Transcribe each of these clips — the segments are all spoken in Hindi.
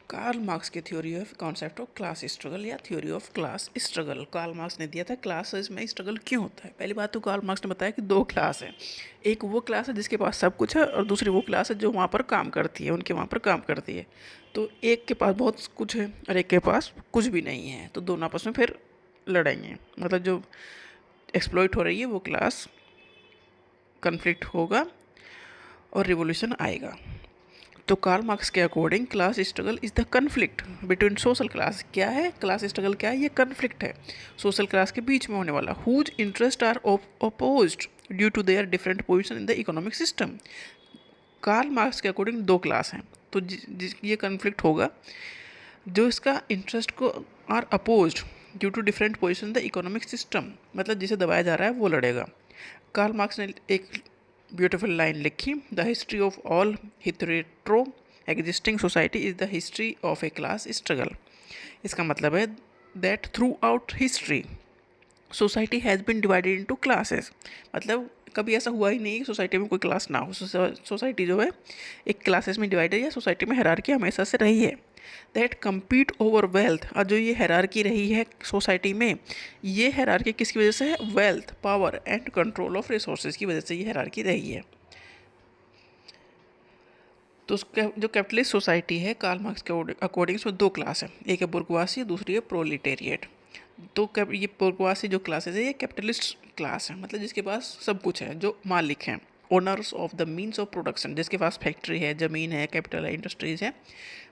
कार्ल मार्क्स की theory of concept of class struggle या theory of class struggle. Karl Marx ने दिया था क्लासेस में स्ट्रगल क्यों होता है। पहली बात तो कार्ल मार्क्स ने बताया कि दो क्लास है, एक वो क्लास है जिसके पास सब कुछ है और दूसरी वो क्लास है जो वहाँ पर काम करती है, उनके वहाँ पर काम करती है। तो एक के पास बहुत कुछ है और एक के पास कुछ भी नहीं है, तो दोनों आपस में फिर लड़ेंगे। मतलब जो एक्सप्लॉइट हो रही है वो क्लास कन्फ्लिक्ट होगा और रिवोल्यूशन आएगा। तो कार्ल मार्क्स के according class struggle is the conflict between social class. क्या है क्लास स्ट्रगल, क्या है, ये कन्फ्लिक्ट है सोशल क्लास के बीच में होने वाला, whose interest are opposed due to their different position in the economic system. Karl Marx के अकॉर्डिंग दो क्लास हैं, तो ये कन्फ्लिक्ट होगा जो इसका इंटरेस्ट को are opposed due to different position in the economic system, मतलब जिसे दबाया जा रहा है वो लड़ेगा। कार्ल मार्क्स ने एक ब्यूटीफुल लाइन लिखी, the history of all hitherto existing society is the history of a class struggle. इसका मतलब है that throughout history society has been divided into classes. मतलब कभी ऐसा हुआ ही नहीं कि सोसाइटी में कोई क्लास ना हो। सोसाइटी जो है एक क्लासेस में डिवाइडेड या सोसाइटी में हायरार्की हमेशा से रही है। दैट कम्पीट ओवर वेल्थ, और जो ये हायरार्की रही है सोसाइटी में, ये हायरार्की किसकी वजह से है, wealth, power and control of resources की वजह से ये हायरार्की रही है। तो उसका जो कैपिटलिस्ट सोसाइटी है कार्ल मार्क्स के अकॉर्डिंग उसमें दो क्लास है, एक है बुर्गवासी, दूसरी है प्रोलिटेरिएट। तो ये बुर्गवासी जो क्लासेस है ये कैपिटलिस्ट क्लास है, मतलब जिसके पास सब कुछ है, जो मालिक हैं, owners of the means of production, जिसके पास फैक्ट्री है, ज़मीन है, कैपिटल है, इंडस्ट्रीज है,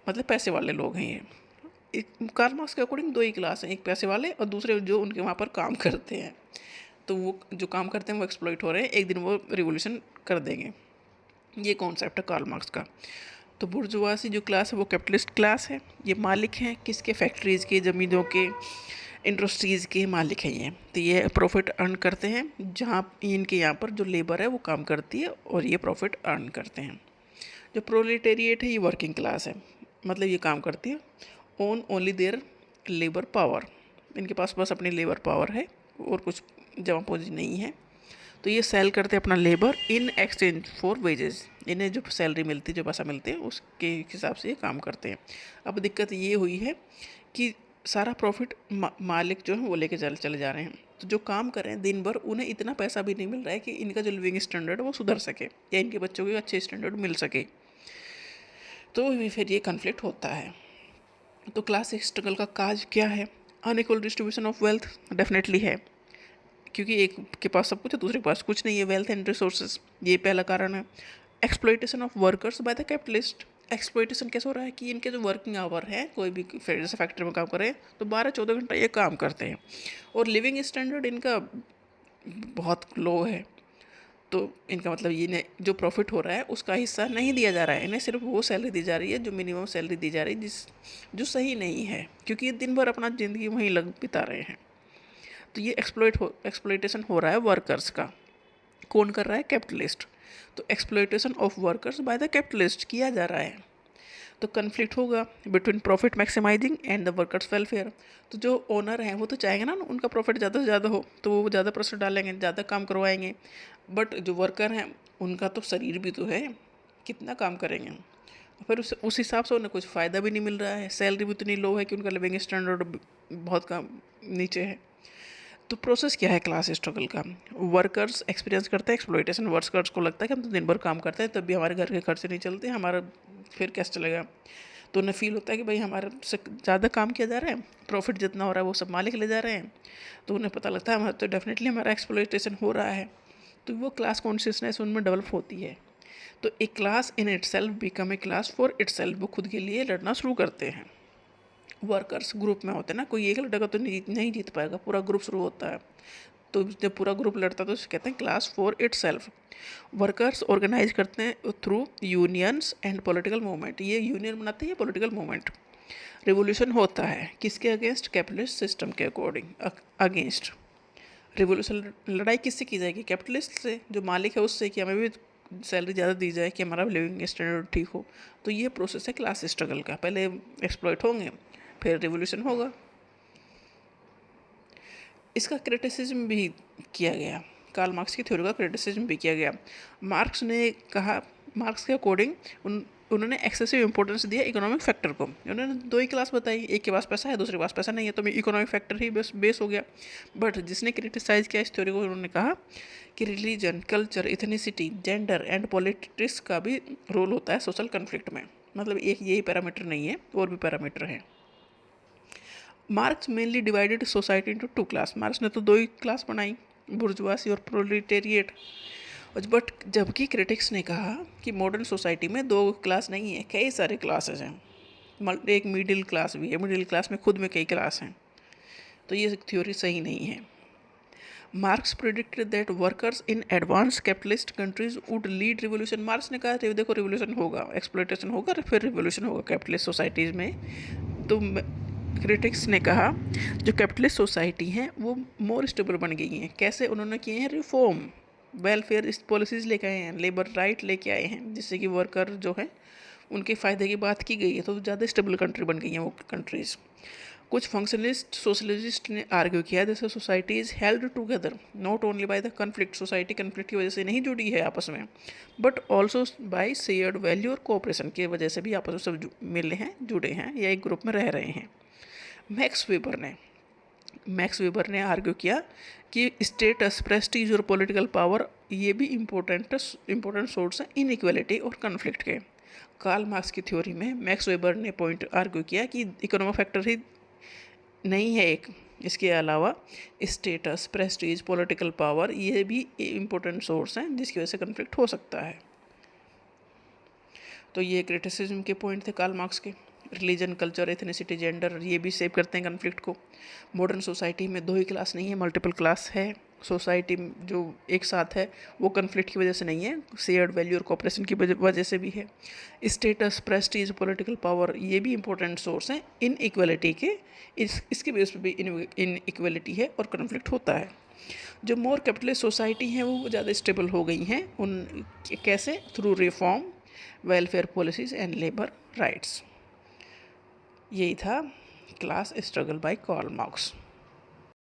मतलब पैसे वाले लोग हैं ये। कार्ल मार्क्स के अकॉर्डिंग दो ही क्लास हैं, एक पैसे वाले और दूसरे जो उनके वहाँ पर काम करते हैं। तो वो जो काम करते हैं वो एक्सप्लॉइट हो रहे हैं, एक दिन वो रिवोल्यूशन कर देंगे। ये कॉन्सेप्ट है कार्ल मार्क्स का। तो बुर्जुआसी जो क्लास है वो कैपिटलिस्ट क्लास है, ये मालिक हैं किसके, फैक्ट्रीज़ के, ज़मीनों के, इंडस्ट्रीज़ के मालिक हैं ये। तो ये प्रॉफिट अर्न करते हैं, जहाँ इनके यहाँ पर जो लेबर है वो काम करती है और ये प्रॉफिट अर्न करते हैं। जो प्रोलेटेरिएट है ये वर्किंग क्लास है, मतलब ये काम करती है own only their labour power, इनके पास बस अपनी लेबर पावर है और कुछ जमा पूंजी नहीं है। तो ये सेल करते हैं अपना labour in exchange for wages, इन्हें जो सैलरी मिलती है, जो पैसा मिलते हैं उसके हिसाब से ये काम करते हैं। अब दिक्कत ये हुई है कि सारा प्रॉफिट मालिक जो है वो लेके चले जा रहे हैं, तो जो काम कर रहे हैं दिन भर उन्हें इतना पैसा भी नहीं मिल रहा है कि इनका जो लिविंग स्टैंडर्ड है वो सुधर सके या इनके बच्चों को अच्छे स्टैंडर्ड मिल सके। तो फिर ये कन्फ्लिक्ट होता है। तो क्लास स्ट्रगल का काज क्या है, unequal distribution of wealth definitely है, क्योंकि एक के पास सब कुछ है दूसरे के पास कुछ नहीं है, वेल्थ एंड रिसोर्सेज, ये पहला कारण है। Exploitation of workers by the capitalist, exploitation कैसे हो रहा है कि इनके जो वर्किंग आवर है, कोई भी जैसे फैक्ट्री में काम कर रहे हैं तो 12-14 घंटा ये काम करते हैं और लिविंग स्टैंडर्ड इनका बहुत लो है। तो इनका मतलब ये जो प्रॉफिट हो रहा है उसका हिस्सा नहीं दिया जा रहा है, इन्हें सिर्फ वो सैलरी दी जा रही है जो मिनिमम सैलरी दी जा रही है, जो सही नहीं है, क्योंकि ये दिन भर अपना ज़िंदगी वहीं लग बिता रहे हैं। तो ये एक्सप्लॉइटेशन हो रहा है वर्कर्स का। कौन कर रहा है, कैपिटलिस्ट। तो exploitation of workers by the capitalist किया जा रहा है। तो कन्फ्लिक्ट होगा between profit maximising and the workers welfare. तो जो ओनर हैं वो तो चाहेंगे ना उनका प्रॉफिट ज़्यादा से ज़्यादा हो, तो वो ज़्यादा प्रोसेस डालेंगे, ज़्यादा काम करवाएंगे। बट जो वर्कर हैं उनका तो शरीर भी तो है, कितना काम करेंगे, फिर उस हिसाब से उन्हें कुछ फ़ायदा भी नहीं मिल रहा है, सैलरी भी उतनी लो है कि उनका लिविंग स्टैंडर्ड बहुत कम नीचे है। तो प्रोसेस क्या है क्लास स्ट्रगल का, वर्कर्स एक्सपीरियंस करते हैं एक्सप्लॉइटेशन, वर्कर्स को लगता है कि हम तो दिन भर काम करते हैं तब भी हमारे घर के खर्चे नहीं चलते, हमारा फिर कैसे चलेगा। तो उन्हें फील होता है कि भाई हमारे से ज़्यादा काम किया जा रहा है, प्रॉफिट जितना हो रहा है वो सब मालिक ले जा रहे हैं। तो उन्हें पता लगता है हमारा तो डेफिनेटली हमारा एक्सप्लॉइटेशन हो रहा है। तो वो क्लास कॉन्शियसनेस उनमें डेवलप होती है। तो एक class in it self become a class for it self, वो खुद के लिए लड़ना शुरू करते हैं। वर्कर्स ग्रुप में होते हैं ना, कोई एक लड़का तो नहीं जीत पाएगा, पूरा ग्रुप शुरू होता है। तो जब पूरा ग्रुप लड़ता है तो उसे कहते हैं class for itself. Workers organise करते हैं through unions and political movement, ये यूनियन बनाते हैं पॉलिटिकल मूवमेंट। रिवोल्यूशन होता है किसके अगेंस्ट, कैपिटलिस्ट सिस्टम के अकॉर्डिंग अगेंस्ट। रिवोल्यूशन लड़ाई किससे की जाएगी, कैपिटलिस्ट से, जो मालिक है उससे, कि हमें भी सैलरी ज़्यादा दी जाए कि हमारा लिविंग स्टैंडर्ड ठीक हो। तो ये प्रोसेस है क्लास स्ट्रगल का, पहले एक्सप्लॉइट होंगे फिर रिवोल्यूशन होगा। इसका क्रिटिसिज्म भी किया गया, कार्ल मार्क्स की थ्योरी का क्रिटिसिज्म भी किया गया। मार्क्स ने कहा, मार्क्स के अकॉर्डिंग उन्होंने एक्सेसिव इंपॉर्टेंस दिया इकोनॉमिक फैक्टर को। उन्होंने दो ही क्लास बताई, एक के पास पैसा है, दूसरे के पास पैसा नहीं है, तो इकोनॉमिक फैक्टर ही बेस हो गया। बट जिसने क्रिटिसाइज किया इस थ्योरी को, उन्होंने कहा कि religion, culture, ethnicity, gender and politics का भी रोल होता है सोशल कन्फ्लिक्ट में। मतलब एक यही पैरामीटर नहीं है, और भी पैरामीटर हैं। Marks mainly divided society into two class. Marks ने तो दो ही क्लास बनाई, बुर्जुआसी और प्रोलेटेरिएट। बट जबकि क्रिटिक्स ने कहा कि मॉडर्न सोसाइटी में दो क्लास नहीं है, कई सारे क्लासेस हैं। एक मिडिल क्लास भी है, मिडिल क्लास में खुद में कई क्लास हैं। तो ये थ्योरी सही नहीं है। Marks predicted that workers in advance capitalist countries would lead revolution. Marks ने कहा देखो रिवोल्यूशन होगा, एक्सप्लॉयटेशन होगा, फिर रिवोल्यूशन होगा कैपिटलिस्ट सोसाइटीज़ में। तो क्रिटिक्स ने कहा जो कैपिटलिस्ट सोसाइटी हैं वो मोर स्टेबल बन गई हैं। कैसे? उन्होंने किए हैं रिफॉर्म, वेलफेयर पॉलिसीज़ लेके आए हैं, लेबर राइट लेके आए हैं, जिससे कि वर्कर जो है उनके फ़ायदे की बात की गई है, तो ज़्यादा स्टेबल कंट्री बन गई हैं वो कंट्रीज़। कुछ फंक्शनलिस्ट सोशलिस्ट ने आर्ग्यू किया जैसे society is held together not only by the conflict. Society conflict की वजह से नहीं जुड़ी है आपस में, but also by shared value और कोऑपरेशन की वजह से भी आपस में सब मिले हैं, जुड़े हैं, या एक ग्रुप में रह रहे हैं। मैक्स वेबर ने आर्ग्यू किया कि स्टेटस, प्रेस्टीज और पॉलिटिकल पावर ये भी इम्पोर्टेंट सोर्स हैं इनइक्वालिटी और कन्फ्लिक्ट के। कार्ल मार्क्स की थ्योरी में मैक्स वेबर ने पॉइंट आर्ग्यू किया कि इकोनॉमिक फैक्टर ही नहीं है एक, इसके अलावा स्टेटस, प्रेस्टीज, पॉलिटिकल पावर ये भी इम्पोर्टेंट सोर्स हैं जिसकी वजह से कन्फ्लिक्ट हो सकता है। तो ये क्रिटिसिज्म के पॉइंट थे कार्ल मार्क्स के। रिलीजन, कल्चर, एथनिसिटी, जेंडर ये भी सेव करते हैं कन्फ्लिक्ट को। मॉडर्न सोसाइटी में दो ही क्लास नहीं है, मल्टीपल क्लास है। सोसाइटी जो एक साथ है वो कन्फ्लिक्ट की वजह से नहीं है, शेयर्ड वैल्यू और कोऑपरेशन की वजह से भी है। स्टेटस, प्रेस्टीज, पॉलिटिकल पावर ये भी इंपॉर्टेंट सोर्स हैं इन इक्वलिटी के। इसके बेस पे भी इन इक्वलिटी है और कन्फ्लिक्ट होता है। जो मोर कैपिटलिस्ट सोसाइटी हैं वो ज़्यादा स्टेबल हो गई हैं, उन कैसे? Through reform, welfare policies and labour rights. यही था class struggle by Karl marks.